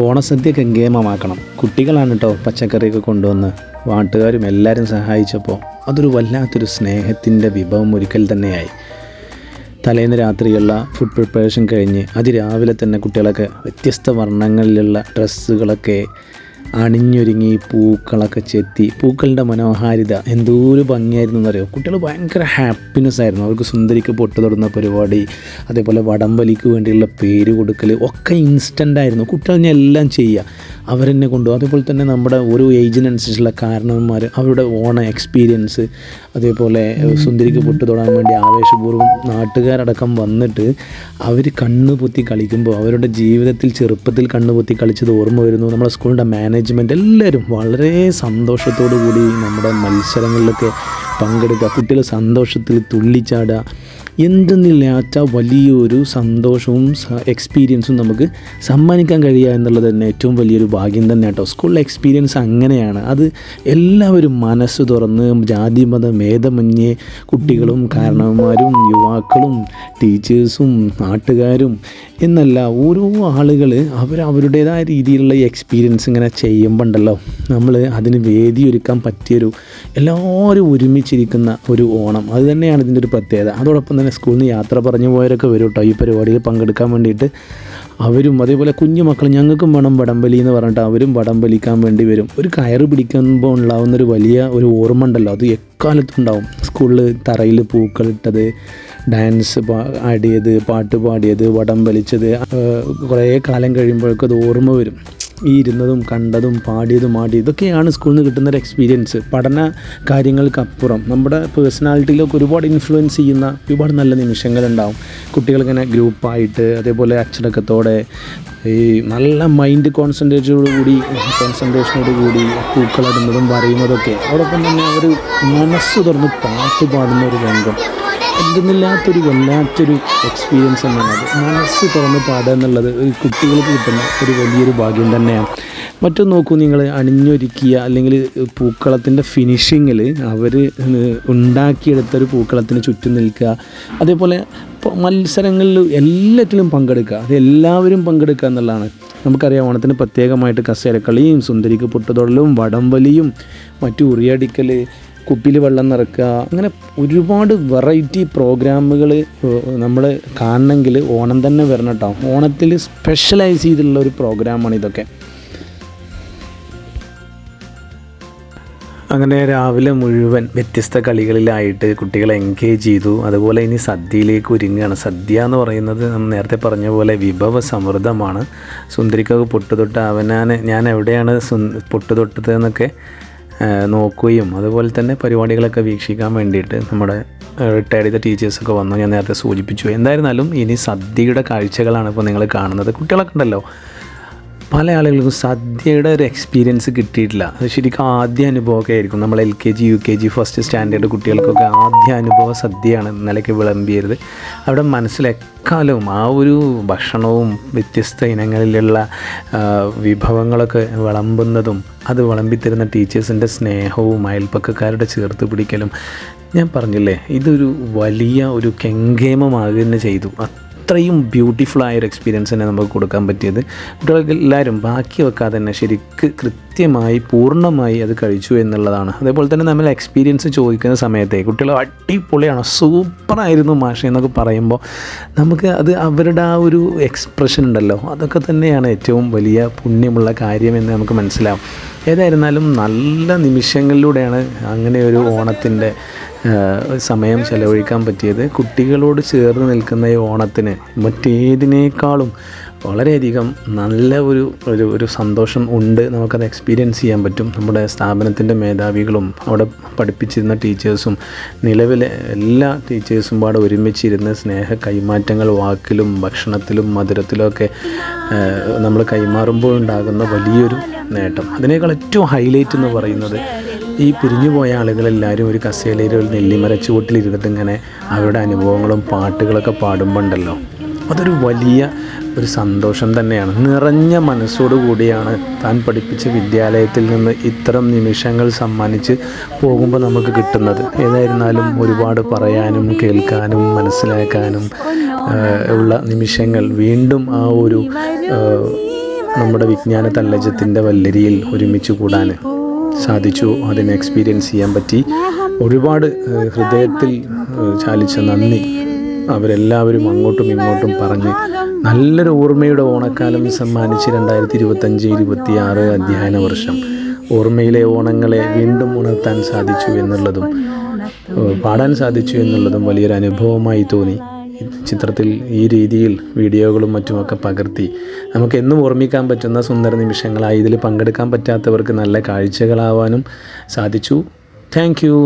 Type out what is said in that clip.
ഓണസദ്യ ഗംഗേമമാക്കണം. കുട്ടികളാണ് കേട്ടോ പച്ചക്കറിയൊക്കെ കൊണ്ടുവന്ന് നാട്ടുകാരും എല്ലാവരും സഹായിച്ചപ്പോൾ അതൊരു വല്ലാത്തൊരു സ്നേഹത്തിൻ്റെ വിഭവം ഒരിക്കൽ തന്നെയായി. തലേന്ന് രാത്രിയുള്ള ഫുഡ് പ്രിപ്പറേഷൻ കഴിഞ്ഞ് അതിരാവിലെ തന്നെ കുട്ടികളൊക്കെ വ്യത്യസ്ത വർണ്ണങ്ങളിലുള്ള ഡ്രസ്സുകളൊക്കെ അണിഞ്ഞൊരുങ്ങി പൂക്കളൊക്കെ ചെത്തി, പൂക്കളുടെ മനോഹാരിത എന്തോരു ഭംഗിയായിരുന്നു എന്നറിയോ. കുട്ടികൾ ഭയങ്കര ഹാപ്പിനെസ് ആയിരുന്നു. അവർക്ക് സുന്ദരിക്ക് പൊട്ട് തൊടുന്ന പരിപാടി, അതേപോലെ വടംവലിക്ക് വേണ്ടിയുള്ള പേര് കൊടുക്കൽ ഒക്കെ ഇൻസ്റ്റൻ്റായിരുന്നു. കുട്ടികൾ എല്ലാം ചെയ്യുക അവരെന്നെ കൊണ്ടുപോകും. അതേപോലെ തന്നെ നമ്മുടെ ഓരോ ഏജിനനുസരിച്ചുള്ള കാരണവന്മാർ അവരുടെ ഓണ എക്സ്പീരിയൻസ്, അതേപോലെ സുന്ദരിക്ക് പൊട്ട് തൊടാൻ വേണ്ടി ആവേശപൂർവ്വം നാട്ടുകാരടക്കം വന്നിട്ട് അവർ കണ്ണ് പൊത്തി കളിക്കുമ്പോൾ അവരുടെ ജീവിതത്തിൽ ചെറുപ്പത്തിൽ കണ്ണ് പൊത്തി കളിച്ചത് ഓർമ്മ വരുന്നു. നമ്മുടെ സ്കൂളിൻ്റെ മാനേജ്മെൻറ്റ് എല്ലാവരും വളരെ സന്തോഷത്തോടു കൂടി നമ്മുടെ മത്സരങ്ങളിലൊക്കെ പങ്കെടുക്കുക, കുട്ടികൾ സന്തോഷത്തിൽ തുള്ളിച്ചാടുക, എന്തെന്നില്ലാത്ത വലിയൊരു സന്തോഷവും എക്സ്പീരിയൻസും നമുക്ക് സമ്മാനിക്കാൻ കഴിയുക എന്നുള്ളത് തന്നെ ഏറ്റവും വലിയൊരു ഭാഗ്യം തന്നെ കേട്ടോ. സ്കൂളിലെ എക്സ്പീരിയൻസ് അങ്ങനെയാണ്. അത് എല്ലാവരും മനസ്സ് തുറന്ന് ജാതി മത ഭേദമന്യേ കുട്ടികളും കാരണവന്മാരും യുവാക്കളും ടീച്ചേഴ്സും നാട്ടുകാരും എന്നല്ല ഓരോ ആളുകൾ അവരുടേതായ രീതിയിലുള്ള ഈ എക്സ്പീരിയൻസ് ഇങ്ങനെ ചെയ്യുമ്പോൾ ഉണ്ടല്ലോ, നമ്മൾ അതിന് വേദിയൊരുക്കാൻ പറ്റിയൊരു എല്ലാവരും ഒരുമിച്ചിരിക്കുന്ന ഒരു ഓണം, അത് തന്നെയാണ് ഇതിൻ്റെ ഒരു പ്രത്യേകത. അതോടൊപ്പം തന്നെ സ്കൂളിൽ നിന്ന് യാത്ര പറഞ്ഞു പോയവരൊക്കെ വരും കേട്ടോ ഈ പരിപാടിയിൽ പങ്കെടുക്കാൻ വേണ്ടിയിട്ട്. അവരും അതേപോലെ കുഞ്ഞു മക്കൾ ഞങ്ങൾക്കും വേണം വടംവലി എന്ന് പറഞ്ഞിട്ട് അവരും വടംവലിക്കാൻ വേണ്ടി വരും. ഒരു കയറ് പിടിക്കുമ്പോൾ ഉണ്ടാകുന്നൊരു വലിയ ഒരു ഓർമ്മ ഉണ്ടല്ലോ, അത് എക്കാലത്തും ഉണ്ടാവും. സ്കൂളിൽ തറയിൽ പൂക്കളിട്ടത്, ഡാൻസ് ആടിയത്, പാട്ട് പാടിയത്, വടം വലിച്ചത്, കുറേ കാലം കഴിയുമ്പോഴേക്കും അത് ഓർമ്മ വരും. ഈ ഇരുന്നതും കണ്ടതും പാടിയതും ആടിയതും ഇതൊക്കെയാണ് സ്കൂളിൽ നിന്ന് കിട്ടുന്നൊരു എക്സ്പീരിയൻസ്. പഠന കാര്യങ്ങൾക്കപ്പുറം നമ്മുടെ പേഴ്സണാലിറ്റിയിലൊക്കെ ഒരുപാട് ഇൻഫ്ലുവൻസ് ചെയ്യുന്ന ഒരുപാട് നല്ല നിമിഷങ്ങളുണ്ടാവും. കുട്ടികളിങ്ങനെ ഗ്രൂപ്പായിട്ട് അതേപോലെ അച്ചടക്കത്തോടെ ഈ നല്ല മൈൻഡ് കോൺസെൻട്രേഷനോട് കൂടി പൂക്കളിടുന്നതും വരയുന്നതൊക്കെ, അതോടൊപ്പം തന്നെ അവർ മനസ്സ് തുറന്ന് പാട്ട് പാടുന്ന ഒരു രംഗം എന്തെന്നില്ലാത്തൊരു വല്ലാത്തൊരു എക്സ്പീരിയൻസ് തന്നെയാണ് അത്. മനസ്സ് തുറന്ന് പാടുക എന്നുള്ളത് ഒരു കുട്ടികൾക്ക് കിട്ടുന്ന ഒരു വലിയൊരു ഭാഗ്യം തന്നെയാണ്. മറ്റൊന്ന് നോക്കൂ, നിങ്ങൾ അണിഞ്ഞൊരുക്കിയ അല്ലെങ്കിൽ പൂക്കളത്തിൻ്റെ ഫിനിഷിങ്ങിൽ അവർ ഉണ്ടാക്കിയെടുത്തൊരു പൂക്കളത്തിന് ചുറ്റും നിൽക്കുക, അതേപോലെ മത്സരങ്ങളിൽ എല്ലാറ്റിലും പങ്കെടുക്കുക, അത് എല്ലാവരും പങ്കെടുക്കുക എന്നുള്ളതാണ്. നമുക്കറിയാം ഓണത്തിന് പ്രത്യേകമായിട്ട് കസേരക്കളിയും സുന്ദരിക്ക് പൊട്ടുതൊടലും വടംവലിയും മറ്റു ഉറിയടിക്കൽ, കുപ്പിയിൽ വെള്ളം നിറക്കുക, അങ്ങനെ ഒരുപാട് വെറൈറ്റി പ്രോഗ്രാമുകൾ നമ്മൾ കാണണമെങ്കിൽ ഓണം തന്നെ വരണം കേട്ടോ. ഓണത്തിൽ സ്പെഷ്യലൈസ് ചെയ്തിട്ടുള്ള ഒരു പ്രോഗ്രാമാണ് ഇതൊക്കെ. അങ്ങനെ രാവിലെ മുഴുവൻ വ്യത്യസ്ത കളികളിലായിട്ട് കുട്ടികളെ എൻഗേജ് ചെയ്തു. അതുപോലെ ഇനി സദ്യയിലേക്ക് ഒരുങ്ങുകയാണ്. സദ്യ എന്ന് പറയുന്നത് നമ്മൾ നേരത്തെ പറഞ്ഞ പോലെ വിഭവ സമൃദ്ധമാണ്. സുന്ദരിക്കൊക്കെ പൊട്ടുതൊട്ട് ഞാൻ എവിടെയാണ് പൊട്ടുതൊട്ടത് എന്നൊക്കെ നോക്കുകയും അതുപോലെ തന്നെ പരിപാടികളൊക്കെ വീക്ഷിക്കാൻ വേണ്ടിയിട്ട് നമ്മുടെ റിട്ടയർഡ് ചെയ്ത ടീച്ചേഴ്സൊക്കെ വന്നു. ഞാൻ നേരത്തെ സൂചിപ്പിച്ചു. എന്തായിരുന്നാലും ഇനി സദ്യയുടെ കാഴ്ചകളാണ് ഇപ്പോൾ നിങ്ങൾ കാണുന്നത്. കുട്ടികളൊക്കെ ഉണ്ടല്ലോ, പല ആളുകൾക്കും സദ്യയുടെ ഒരു എക്സ്പീരിയൻസ് കിട്ടിയിട്ടില്ല. അത് ശരിക്കും ആദ്യ അനുഭവമൊക്കെ ആയിരിക്കും. നമ്മൾ LKG UKG ഫസ്റ്റ് സ്റ്റാൻഡേർഡ് കുട്ടികൾക്കൊക്കെ ആദ്യ അനുഭവം സദ്യയാണ് ഇന്നലേക്ക് വിളമ്പിയത്. അവിടെ മനസ്സിലെക്കാലവും ആ ഒരു ഭക്ഷണവും വ്യത്യസ്ത ഇനങ്ങളിലുള്ള വിഭവങ്ങളൊക്കെ വിളമ്പുന്നതും അത് വിളമ്പിത്തരുന്ന ടീച്ചേഴ്സിൻ്റെ സ്നേഹവും അയൽപ്പക്കക്കാരുടെ ചേർത്ത് പിടിക്കലും, ഞാൻ പറഞ്ഞില്ലേ, ഇതൊരു വലിയ ഒരു കെങ്കേമമാകുക ചെയ്തു. അത്രയും ബ്യൂട്ടിഫുള്ളായൊരു എക്സ്പീരിയൻസ് തന്നെ നമുക്ക് കൊടുക്കാൻ പറ്റിയത്. കുട്ടികൾക്ക് എല്ലാവരും ബാക്കി വെക്കാതെ തന്നെ ശരിക്ക് കൃത്യമായി പൂർണ്ണമായി അത് കഴിച്ചു എന്നുള്ളതാണ്. അതേപോലെ തന്നെ നമ്മൾ എക്സ്പീരിയൻസ് ചോദിക്കുന്ന സമയത്തെ കുട്ടികൾ അടിപൊളിയാണ്, സൂപ്പറായിരുന്നു മാഷേ എന്നൊക്കെ പറയുമ്പോൾ നമുക്ക് അത് അവരുടെ ആ ഒരു എക്സ്പ്രഷൻ ഉണ്ടല്ലോ, അതൊക്കെ തന്നെയാണ് ഏറ്റവും വലിയ പുണ്യമുള്ള കാര്യമെന്ന് നമുക്ക് മനസ്സിലാവും. ഏതായിരുന്നാലും നല്ല നിമിഷങ്ങളിലൂടെയാണ് അങ്ങനെ ഒരു ഓണത്തിൻ്റെ സമയം ചെലവഴിക്കാൻ പറ്റിയത്. കുട്ടികളോട് ചേർന്ന് നിൽക്കുന്ന ഈ ഓണത്തിന് മറ്റേതിനേക്കാളും വളരെയധികം നല്ല ഒരു സന്തോഷം ഉണ്ട്. നമുക്കത് എക്സ്പീരിയൻസ് ചെയ്യാൻ പറ്റും. നമ്മുടെ സ്ഥാപനത്തിൻ്റെ മേധാവികളും അവിടെ പഠിപ്പിച്ചിരുന്ന ടീച്ചേഴ്സും നിലവിലെ എല്ലാ ടീച്ചേഴ്സും പാടെ ഒരുമിച്ചിരുന്ന് സ്നേഹ കൈമാറ്റങ്ങൾ വാക്കിലും ഭക്ഷണത്തിലും മധുരത്തിലുമൊക്കെ നമ്മൾ കൈമാറുമ്പോൾ ഉണ്ടാകുന്ന വലിയൊരു നേട്ടം. അതിനേക്കാൾ ഏറ്റവും ഹൈലൈറ്റ് എന്ന് പറയുന്നത് ഈ പിരിഞ്ഞുപോയ ആളുകളെല്ലാവരും ഒരു കസേരയിൽ ഒരു നെല്ലിമര ചുവട്ടിലിരുന്നിട്ട് ഇങ്ങനെ അവരുടെ അനുഭവങ്ങളും പാട്ടുകളൊക്കെ പാടുമ്പോൾ ഉണ്ടല്ലോ, അതൊരു വലിയ ഒരു സന്തോഷം തന്നെയാണ്. നിറഞ്ഞ മനസ്സോടു കൂടിയാണ് താൻ പഠിപ്പിച്ച വിദ്യാലയത്തിൽ നിന്ന് ഇത്തരം നിമിഷങ്ങൾ സമ്മാനിച്ച് പോകുമ്പോൾ നമുക്ക് കിട്ടുന്നത്. ഏതായിരുന്നാലും ഒരുപാട് പറയാനും കേൾക്കാനും മനസ്സിലാക്കാനും ഉള്ള നിമിഷങ്ങൾ വീണ്ടും ആ ഒരു നമ്മുടെ വിജ്ഞാന തല്ലജത്തിൻ്റെ വല്ലരിയിൽ ഒരുമിച്ച് കൂടാൻ സാധിച്ചു. അതിനെ എക്സ്പീരിയൻസ് ചെയ്യാൻ പറ്റി. ഒരുപാട് ഹൃദയത്തിൽ ചാലിച്ച നന്ദി അവരെല്ലാവരും അങ്ങോട്ടും ഇങ്ങോട്ടും പറഞ്ഞ് നല്ലൊരു ഓർമ്മയുടെ ഓണക്കാലം സമ്മാനിച്ച് 2025-26 അധ്യയന വർഷം ഓർമ്മയിലെ ഓണങ്ങളെ വീണ്ടും ഉണർത്താൻ സാധിച്ചു എന്നുള്ളതും പാടാൻ സാധിച്ചു എന്നുള്ളതും വലിയൊരു അനുഭവമായി തോന്നി. ചിത്രത്തിൽ ഈ രീതിയിൽ വീഡിയോകളും മറ്റുമൊക്കെ പകർത്തി നമുക്ക് എന്നും ഓർമ്മിക്കാൻ പറ്റുന്ന സുന്ദര നിമിഷങ്ങളായി ഇതിൽ പങ്കെടുക്കാൻ പറ്റാത്തവർക്ക് നല്ല കാഴ്ചകളാവാനും സാധിച്ചു. Thank you.